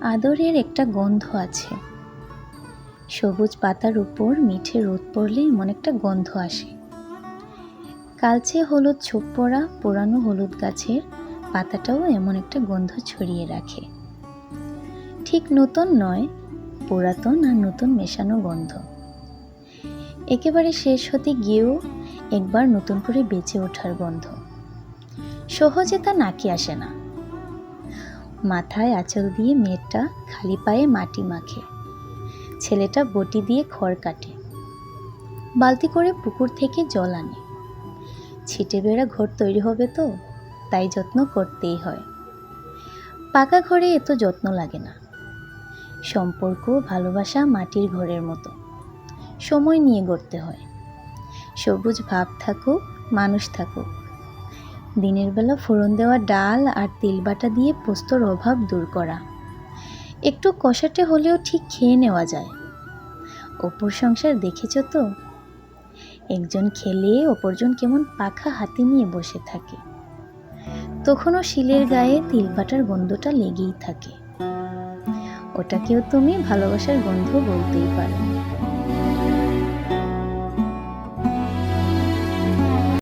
আদরের একটা গন্ধ আছে। সবুজ পাতার উপর মিঠে রোদ পড়লে এমন একটা গন্ধ আসে। কালচে হলুদ ছোপ পড়া পোড়ানো হলুদ গাছের পাতাটাও এমন একটা গন্ধ ছড়িয়ে রাখে। ঠিক নতুন নয়, পুরাতন আর নতুন মেশানো গন্ধ। একেবারে শেষ হতে গিয়েও একবার নতুন করে বেঁচে ওঠার গন্ধ। সহজে তা নাকে আসে না। মাথায় আঁচল দিয়ে মেয়েটা খালি পায়ে মাটি মাখে, ছেলেটা বটি দিয়ে খড় কাটে, বালতি করে পুকুর থেকে জল আনে। ছিটে বেড়া ঘর তৈরি হবে তো, তাই যত্ন করতেই হয়। পাকা ঘরে এত যত্ন লাগে না। সম্পর্ক ভালোবাসা মাটির ঘরের মতো, সময় নিয়ে গড়তে হয়। সবুজ ভাব থাকুক, মানুষ থাকুক। দিনের বেলা ফোড়ন দেওয়া ডাল আর তেল বাটা দিয়ে পোস্তর অভাব দূর করা। একটু কষাটে হলেও ঠিক খেয়ে নেওয়া যায়। অপুর সংসার দেখেছ তো? একজন খেলে অপরজন কেমন পাখা হাতে নিয়ে বসে থাকে। তখনও শিলের গায়ে তিল বাটার গন্ধটা লেগেই থাকে। ওটাকেও তুমি ভালোবাসার গন্ধ বলতেই পারো।